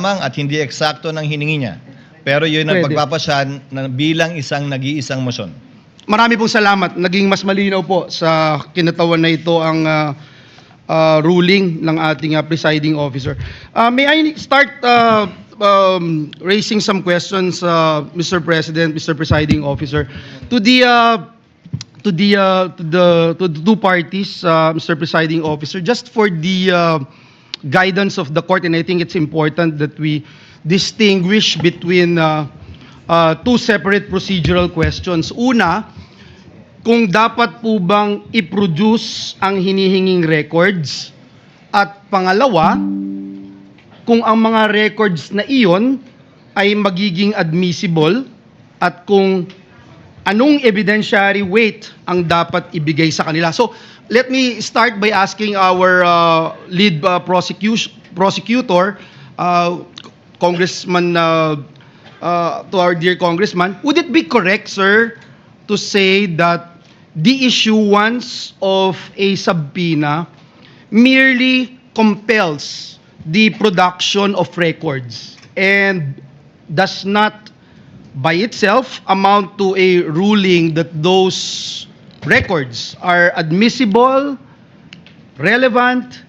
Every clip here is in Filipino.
at hindi eksakto ng hiningi niya. Pero yun ang Pwede. pagpapasyan na bilang nag-iisang motion. Marami pong salamat. Naging mas malinaw po sa kinatawan na ito ang ruling ng ating presiding officer. May I start raising some questions, Mr. President, Mr. Presiding Officer, to the two parties, Mr. Presiding Officer, just for the guidance of the court, and I think it's important that we distinguish between two separate procedural questions. Una, kung dapat po bang i-produce ang hinihinging records, at pangalawa, kung ang mga records na iyon ay magiging admissible, at kung anong evidentiary weight ang dapat ibigay sa kanila. So, let me start by asking our lead prosecutor, Congressman, to our dear Congressman, would it be correct, sir, to say that the issuance of a subpoena merely compels the production of records and does not by itself amount to a ruling that those records are admissible, relevant,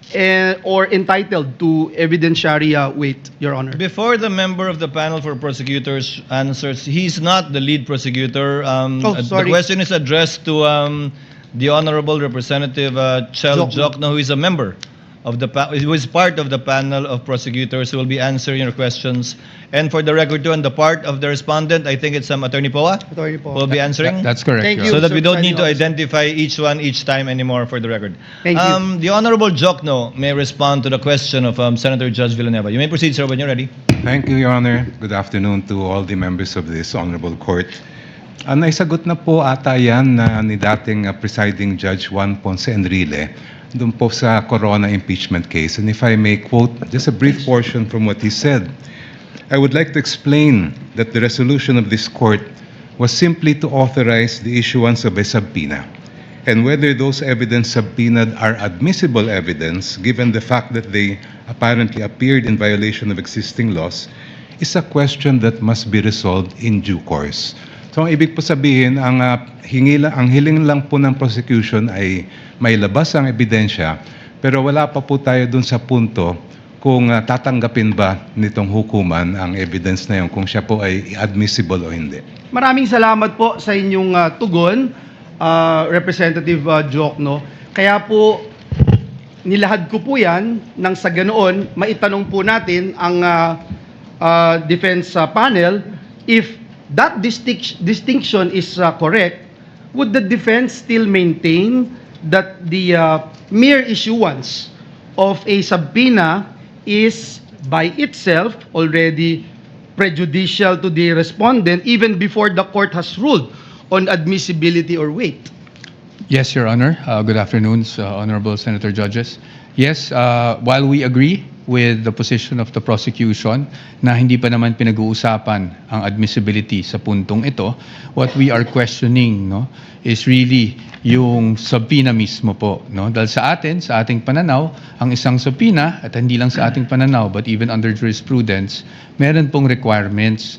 or entitled to evidentiary weight, Your Honor? Before the member of the panel for prosecutors answers, he's not the lead prosecutor. The sorry. question is addressed to the Honorable Representative Chel Jokno, who is a member of who is part of the panel of prosecutors who will be answering your questions. And for the record too, on the part of the respondent, I think it's Attorney Poa Attorney Poa. will be answering. That's correct. Thank Your you. So that we Sir don't need to Presiding Officer. identify each one each time anymore for the record. Thank you. The Honorable Jokno may respond to the question of Senator Judge Villanueva. You may proceed, sir, when you're ready. Thank you, Your Honor. Good afternoon to all the members of this honorable court. Naisagot na po ata yan ni dating presiding Judge Juan Ponce Enrile doon po sa Corona impeachment case. And if I may quote just a brief portion from what he said, I would like to explain that the resolution of this court was simply to authorize the issuance of a subpoena. And whether those evidence subpoenaed are admissible evidence, given the fact that they apparently appeared in violation of existing laws, is a question that must be resolved in due course. So ang ibig po sabihin, ang hiling lang po ng prosecution ay may labas ang ebidensya, pero wala pa po tayo dun sa punto kung tatanggapin ba nitong hukuman ang evidence na yun, kung siya po ay admissible o hindi. Maraming salamat po sa inyong tugon, Representative Jokno. Kaya po, nilahad ko po yan nang sa ganoon, maitanong po natin ang defense panel, if that distinction is correct, would the defense still maintain that the mere issuance of a subpoena is by itself already prejudicial to the respondent even before the court has ruled on admissibility or weight? Yes, Your Honor. Good afternoon, Honorable Senator Judges. Yes, while we agree with the position of the prosecution na hindi pa naman pinag-uusapan ang admissibility sa puntong ito, what we are questioning is really yung subpoena mismo po. Dahil sa ating pananaw, ang isang subpoena, at hindi lang sa ating pananaw, but even under jurisprudence, meron pong requirements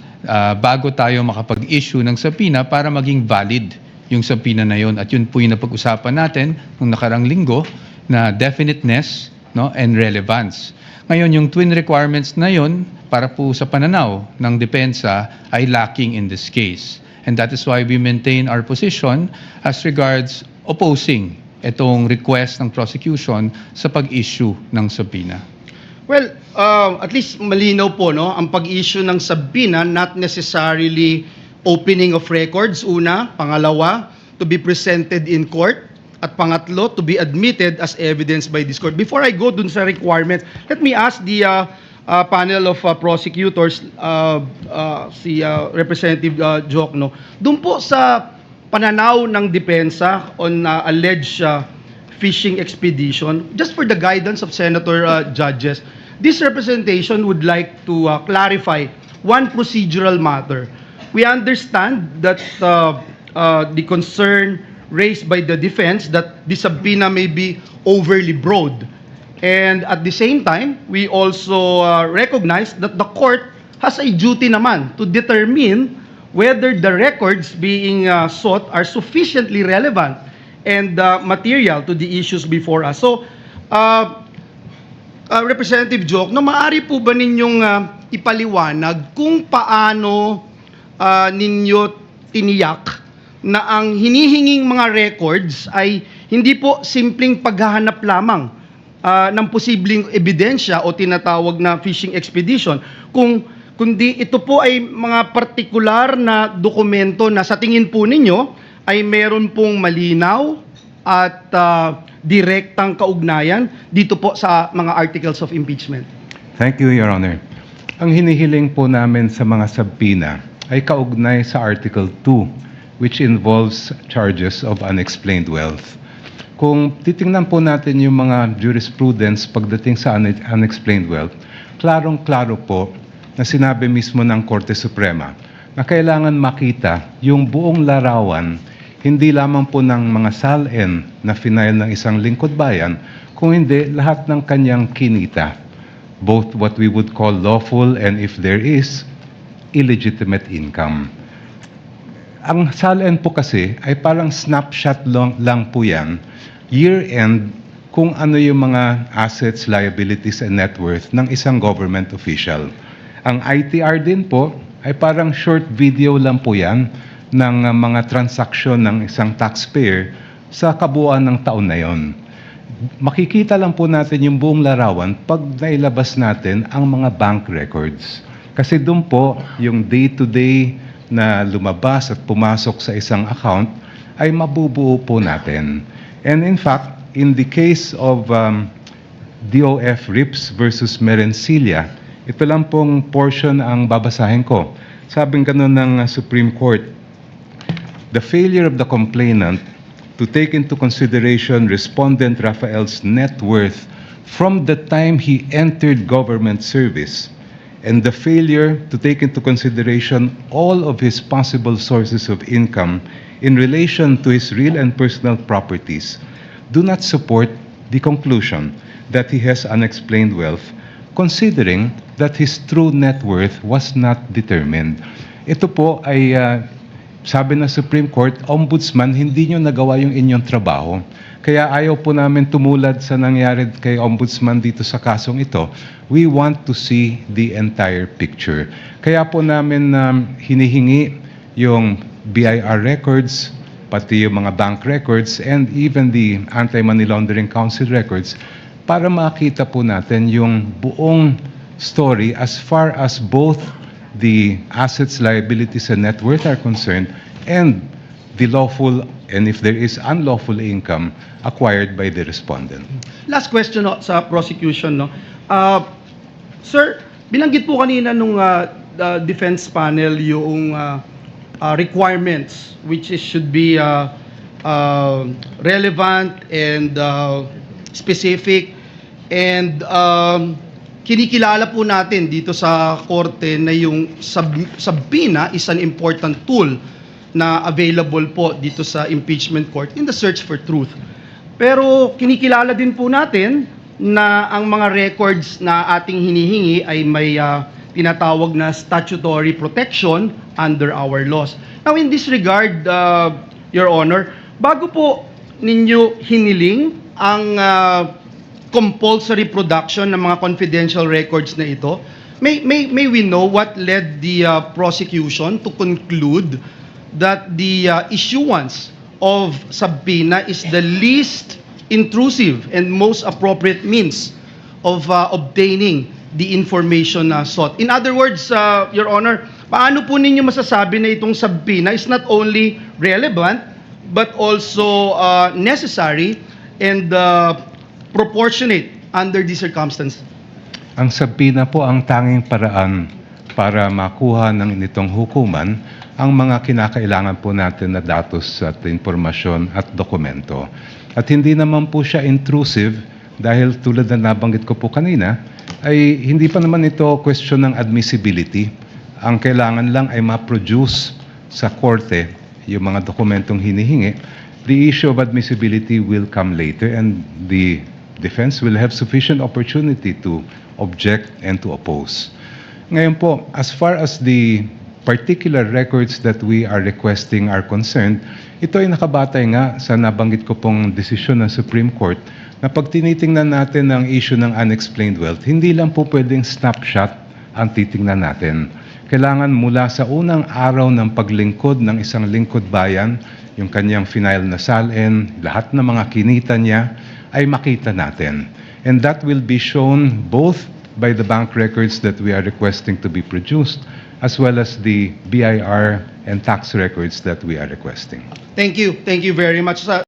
bago tayo makapag-issue ng subpoena para maging valid yung subpoena na yun. At yun po yung napag-usapan natin nung nakarang linggo na definiteness and relevance. Ngayon, yung twin requirements na yun para po sa pananaw ng depensa ay lacking in this case. And that is why we maintain our position as regards opposing itong request ng prosecution sa pag-issue ng subpoena. Well, at least malinaw po, ang pag-issue ng subpoena, not necessarily opening of records, una. Pangalawa, to be presented in court. At pangatlo, to be admitted as evidence by this court. Before I go dun sa requirements, let me ask the panel of prosecutors, si Representative Jokno, dun po sa pananaw ng depensa on alleged fishing expedition, just for the guidance of Senator Judges, this representation would like to clarify one procedural matter. We understand that the concern raised by the defense that the subpoena may be overly broad And at the same time, we also recognize that the court has a duty naman to determine whether the records being sought are sufficiently relevant and material to the issues before us. So, Representative Joke, no, maaari po ba ninyong ipaliwanag kung paano ninyo tiniyak na ang hinihinging mga records ay hindi po simpleng paghahanap lamang ng posibleng ebidensya o tinatawag na fishing expedition, kundi ito po ay mga partikular na dokumento na sa tingin po ninyo ay meron pong malinaw at direktang kaugnayan dito po sa mga articles of impeachment. Thank you, Your Honor. Ang hinihiling po namin sa mga subpoena ay kaugnay sa Article 2, which involves charges of unexplained wealth. Kung titingnan po natin yung mga jurisprudence pagdating sa unexplained wealth, klarong-klaro po na sinabi mismo ng Korte Suprema na kailangan makita yung buong larawan, hindi lamang po ng mga SALN na final ng isang lingkod bayan, kung hindi lahat ng kanyang kinita, both what we would call lawful and, if there is, illegitimate income. Ang SALN po kasi ay parang snapshot lang po yan, year-end, kung ano yung mga assets, liabilities, and net worth ng isang government official. Ang ITR din po ay parang short video lang po yan ng mga transaksyon ng isang taxpayer sa kabuuan ng taon na yon. Makikita lang po natin yung buong larawan pag nailabas natin ang mga bank records. Kasi doon po yung day-to-day na lumabas at pumasok sa isang account ay mabubuo po natin. And in fact, in the case of DOF Rips versus Merencilia, ito lang pong portion ang babasahin ko. Sabing ganun ng Supreme Court, the failure of the complainant to take into consideration Respondent Rafael's net worth from the time he entered government service and the failure to take into consideration all of his possible sources of income in relation to his real and personal properties do not support the conclusion that he has unexplained wealth, considering that his true net worth was not determined. Ito po ay sabi ng Supreme Court, Ombudsman, hindi nyo nagawa yung inyong trabaho. Kaya ayaw po namin tumulad sa nangyari kay Ombudsman dito sa kasong ito. We want to see the entire picture. Kaya po namin hinihingi yung BIR records, pati yung mga bank records, and even the Anti-Money Laundering Council records para makita po natin yung buong story as far as both the assets, liabilities, and net worth are concerned, and the lawful and, if there is, unlawful income acquired by the respondent. Last question no, sa prosecution. No? Sir, binanggit po kanina nung defense panel yung requirements which should be relevant and specific, and kinikilala po natin dito sa korte na yung subpoena is an important tool na available po dito sa impeachment court in the search for truth. Pero kinikilala din po natin na ang mga records na ating hinihingi ay may tinatawag na statutory protection under our laws. Now in this regard, Your Honor, bago po ninyo hiniling ang compulsory production ng mga confidential records na ito, may we know what led the prosecution to conclude that the issuance of subpoena is the least intrusive and most appropriate means of obtaining the information sought? In other words, Your Honor, paano po ninyo masasabi na itong subpoena is not only relevant but also necessary and proportionate under the circumstances? Ang subpoena po ang tanging paraan para makuha ng nitong hukuman ang mga kinakailangan po natin na datos at impormasyon at dokumento. At hindi naman po siya intrusive dahil tulad na nabanggit ko po kanina, ay hindi pa naman ito question ng admissibility. Ang kailangan lang ay ma-produce sa korte yung mga dokumentong hinihingi. The issue of admissibility will come later, and the defense will have sufficient opportunity to object and to oppose. Ngayon po, as far as the particular records that we are requesting are concerned, ito ay nakabatay nga sa nabanggit ko pong desisyon ng Supreme Court na pag tinitingnan natin ang issue ng unexplained wealth, hindi lang po pwedeng snapshot ang titingnan natin. Kailangan mula sa unang araw ng paglingkod ng isang lingkod bayan, yung kanyang final na salin, lahat ng mga kinita niya ay makita natin. And that will be shown both by the bank records that we are requesting to be produced, as well as the BIR and tax records that we are requesting. Thank you very much.